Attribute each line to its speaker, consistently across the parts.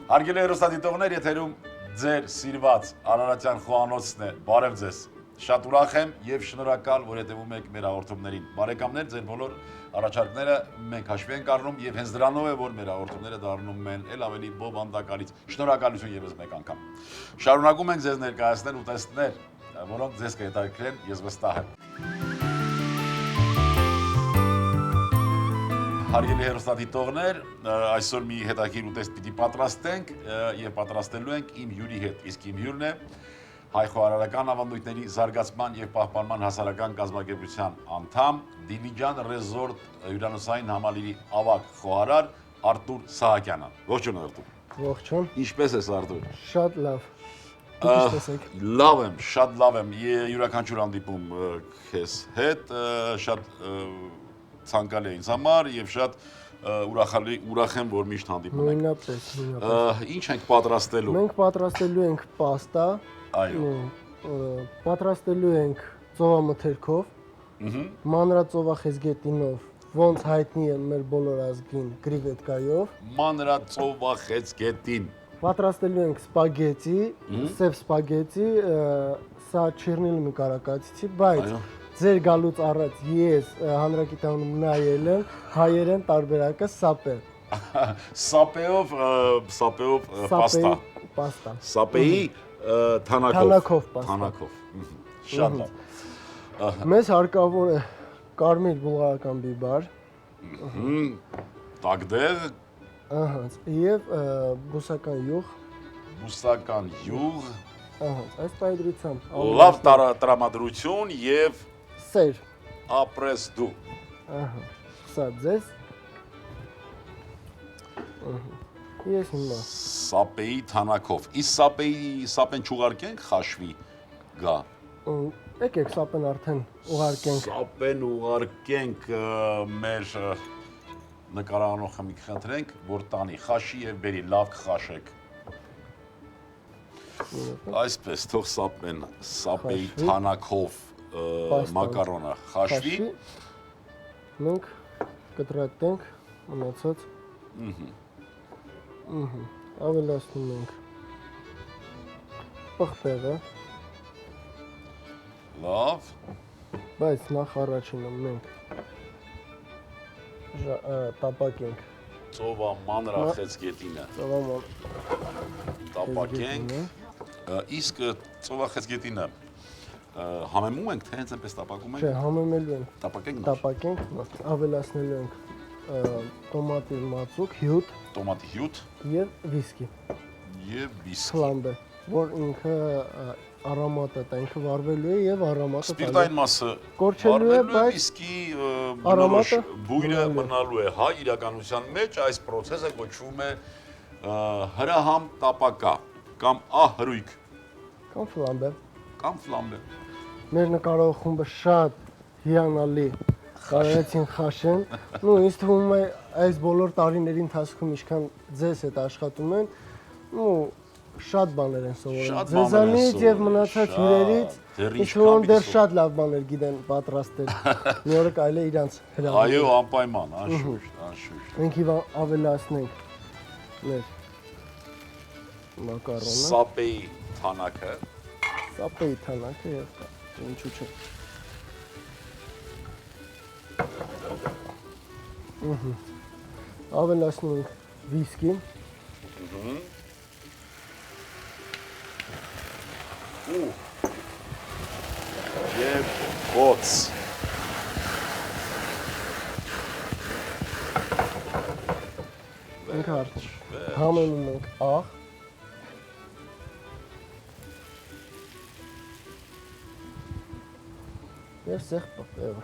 Speaker 1: Հարգելի հեռուստադիտողներ, եթերում ձեր սիրված Արարատյան խոհանոցն է, բարև ձեզ։ Շատ ուրախ եմ եւ շնորհակալ, որ հետևում եք մեր հաղորդումներին։ Բարեկամներ, ձեր բոլոր առաջարկները մենք հաշվի ենք առնում եւ հենց դրանով է, որ մեր հաղորդումները դառնում են ել ավելի բովանդակալից։ Շնորհակալություն եւս մեկ անգամ։ Շարունակում ենք ձեզ ներկայացնել ուտեստներ, որոնք ձեզ կհետաքրքրեն, ես վստահ եմ։ Հարգելի հեռուստադիտողներ, այսօր մի հետաքրքիր ուտեստ պիտի պատրաստենք եւ պատրաստելու ենք իմ հյուրի հետ։ Իսկ իմ հյուրն է հայ-խոհարարական ավանդույթների զարգացման եւ պահպանման հասարակական կազմակերպության անդամ, Դիլիջան Ռեզորտ հյուրանոցային համալիրի ավագ խոհարար Արտուր Սահակյանը։ Ողջույն Արտուր։
Speaker 2: Ողջույն։
Speaker 1: Ինչպե՞ս ես Արտուր։
Speaker 2: Շատ լավ։ Դուք ինչպե՞ս եք։
Speaker 1: Լավ եմ, շատ լավ եմ։ Յուրաքանչյուր հանդիպում քեզ հետ շատ ցանկալի է ինձ համար եւ շատ ուրախ եմ, որ միշտ հանդիպում ենք։
Speaker 2: Նույնապես։
Speaker 1: Ինչ ենք պատրաստելու։
Speaker 2: Մենք պատրաստելու ենք պաստա։
Speaker 1: Այո։
Speaker 2: Պատրաստելու ենք ծովամթերքով, մանրածովախեցգետինով, ոնց հայտնի է մեր բոլոր ազգին կրիվետկայով։
Speaker 1: Մանրածովախեցգետին։
Speaker 2: Պատրաստելու ենք սպագետի, սև սպագետի, սա չիրնիլի կարակացիցի, բայց ձեր գալուց առաջ ես հանրագիտանում նայել եմ հայերեն տարբերակը սապե։
Speaker 1: Սապեով պաստա։ Սապեի թանակով պաստա։ Թանակով։ Շատ լավ։
Speaker 2: Մեզ հարկավոր է կարմիր բուլղարական բիբար։
Speaker 1: Տակդեղ։
Speaker 2: Ահա, եւ բուսական յուղ։
Speaker 1: Բուսական յուղ։
Speaker 2: Ահա, այս պայդրությամբ։
Speaker 1: Լավ տրամադրություն եւ
Speaker 2: սեր։
Speaker 1: Ապրես դու։
Speaker 2: Ահա, սա ձեզ։ Ես հիմա։
Speaker 1: Սապեի թանակով։ Իսկ սապեն չուղարկենք խաշվի գա։
Speaker 2: Եկեք սապեն արդեն ուղարկենք։
Speaker 1: Սապեն ուղարկենք մեր նկարահանողը մի խնդրենք, որ տանի խաշի եւ բերի լավ կխաշեք։ Այսպես թող սապեի թանակով մակարոնը խաշվի։
Speaker 2: Մենք կտրատենք մնացած։ Ավելացնում ենք պղպեղը։
Speaker 1: Լավ։
Speaker 2: Բայց նախ առաջինը մենք տապակենք
Speaker 1: ծովամանրախեցգետինը։ Տապակենք։ Իսկ ծովախեցգետինը համեմում ենք, թե հենց այնպես տապակում ենք։
Speaker 2: Չէ, համեմելու ենք։
Speaker 1: Տապակենք։
Speaker 2: Տապակենք, ավելացնելու ենք տոմատի մածուկ, հյութ,
Speaker 1: տոմատի հյութ
Speaker 2: եւ վիսկի։
Speaker 1: Եվ վիսկի։
Speaker 2: Խլամբը, որ ինքը արոմատը տա, ինքը վառվելու է եւ արոմատը տալու։
Speaker 1: Սպիրտային մասը
Speaker 2: կորչելու է, բայց
Speaker 1: վիսկի բնորոշ բույրը մնալու է, հա, իրականության մեջ այս process-ը կոչվում է հրահամ տապակա կամ ահրույք
Speaker 2: կամ ֆլամբե։
Speaker 1: Կամ ֆլամբե։
Speaker 2: Մեր նկարող խումբը շատ հիանալի կարողացին խաշեն։ Ինձ թվում է այս բոլոր տարիների ընթացքում ինչքան ձեզ հետ աշխատում են, շատ բաներ են սովորել։ Ձեզանից եւ մնացած հյուրերից ինձ թվում է դեռ շատ լավ բաներ գիտեն պատրաստել։ Մի օր կարելի է իրանց հրավիրել։
Speaker 1: Այո, անպայման, անշուշտ։
Speaker 2: Մենք հիմա ավելացնենք մեր մակարոնը։
Speaker 1: Սապեի թանակը։
Speaker 2: Սապեի թանակը եւ ինչու՞ չէ։ Ավելացնում ենք վիսկի։
Speaker 1: Եվ բոց։
Speaker 2: Մենք արդեն համեմում ենք աղ։ Եվ սեղ պղպեղը։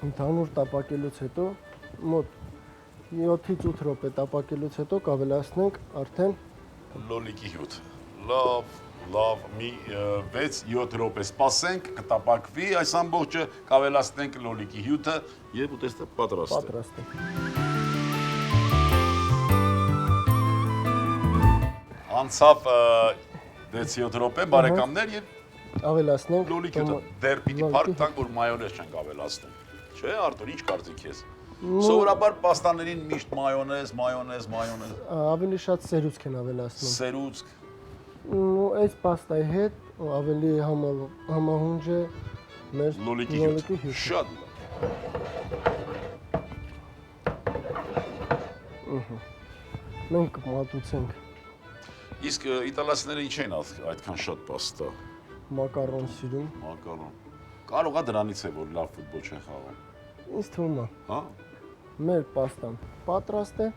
Speaker 2: Ընդհանուր տապակելուց հետո մոտ 7-ից 8 րոպե տապակելուց հետո կավելացնենք արդեն
Speaker 1: լոլիկի հյութ։ Լավ, մի 6-7 րոպե սպասենք, կտապակվի այս ամբողջը, կավելացնենք լոլիկի հյութը եւ ուտեստը պատրաստ է։
Speaker 2: պատրաստ է։
Speaker 1: Անցավ 6-7 րոպե, բարեկամներ, եւ
Speaker 2: ավելացնենք։
Speaker 1: Լոլիկը դեռ պիտի փառք տանք, որ մայոնեզ չենք ավելացնում։ Չէ, Արտուր, ինչ կարծիք ես։ Սովորաբար պաստաներին միշտ մայոնեզ։
Speaker 2: Ավելի շատ սերուցք են ավելացնում։
Speaker 1: Սերուցք։
Speaker 2: Ու այս պաստայի հետ ավելի համահունչ է մեր
Speaker 1: Լոլիկի հյութը։ Շատ լավ։
Speaker 2: Մենք կմատուցենք
Speaker 1: Իսկ իտալացիները ինչ են այդքան շատ պաստա։
Speaker 2: մակարոն սիրում։
Speaker 1: Մակարոն։ Կարող է դրանից է, որ լավ ֆուտբոլ չեն խաղում։
Speaker 2: Ինձ թվում է,
Speaker 1: Հա։
Speaker 2: մեր պաստան պատրաստ է։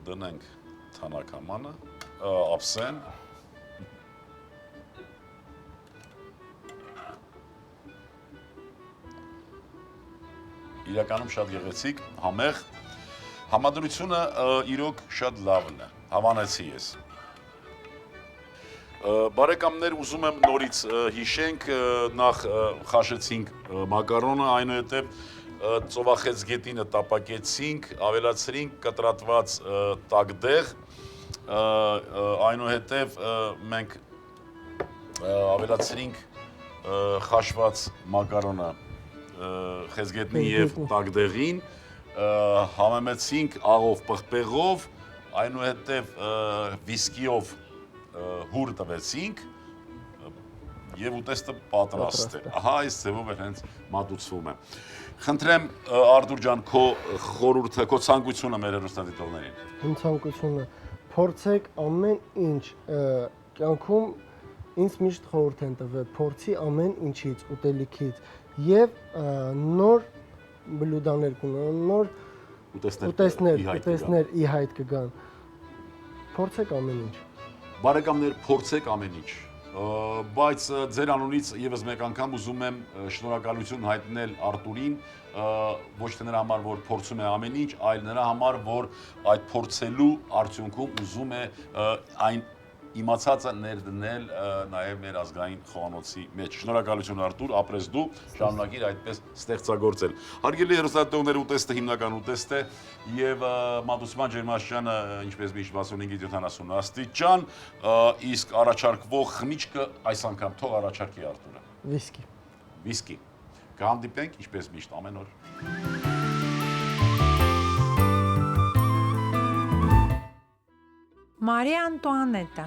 Speaker 1: Դնենք թանակամանը, ափսեն։ Իրականում շատ գեղեցիկ, համեղ, համադրությունը իրոք շատ լավն է, հավանեցի ես։ Բարեկամներ, ուզում եմ նորից հիշենք, նախ խաշեցինք մակարոնը, այնուհետև ծովախեց գետինը տապակեցինք, ավելացրինք կտրատված տակդեղ, այնուհետև մենք ավելացրինք խաշված մակարոնը խեցգետնի և տակդեղին, համեմեցինք աղով պղպեղով, այնուհետև վիսկիով հուր տվեցինք և ուտեստը պատրաստ է։ Ահա այս ձևով էլ հենց մատուցվում է։ Խնդրեմ Արտուր ջան, քո խորհուրդը, քո ցանկությունը մեր հեռուստադիտողներին։
Speaker 2: Իմ ցանկությունը փորձեք ամեն ինչ կյանքում ինձ միշտ խորհուրդ են տվել, փորձի ամեն ինչից, ուտելիքից եւ նոր բլյուդաներ կունենան, նոր ուտեստներ ի հայտ կգան։ Փորձեք ամեն ինչ։
Speaker 1: Բարեկամներ, փորձեք ամեն ինչ, բայց ձեր անունից եւս մեկ անգամ ուզում եմ շնորհակալություն հայտնել Արտուրին, ոչ թե նրա համար, որ փորձում է ամեն ինչ, այլ նրա համար, որ այդ փորձելու արդյունքում ուզում է այն իմացածը ներդնել նաև մեր ազգային խոհանոցի մեջ։ Շնորհակալություն Արտուր, ապրես դու, շարունակիր այդպես ստեղծագործել։ Հարգելի հեռուստադիտողներ, ուտեստը հիմնական ուտեստ է եւ մատուցման ջերմաստիճանը ինչպես միշտ 65-70 աստիճան, իսկ առաջարկվող խմիչքը այս անգամ թող առաջարկի Արտուրը։
Speaker 2: Վիսկի։
Speaker 1: Վիսկի։ Կհանդիպենք ինչպես միշտ ամեն օր։
Speaker 3: Մարիա Անտուանետա,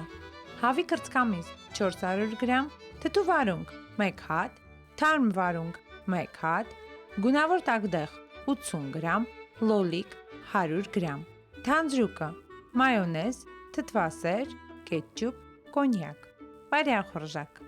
Speaker 3: հավի կրծքամիս 400 գրամ, թթու վարունգ 1 հատ, թարմ վարունգ 1 հատ, գունավոր տակդեղ 80 գրամ, լոլիկ 100 գրամ, թանձրուկը, մայոնեզ, թթվասեր, կետչուպ, կոնյակ, բարյախորժակ։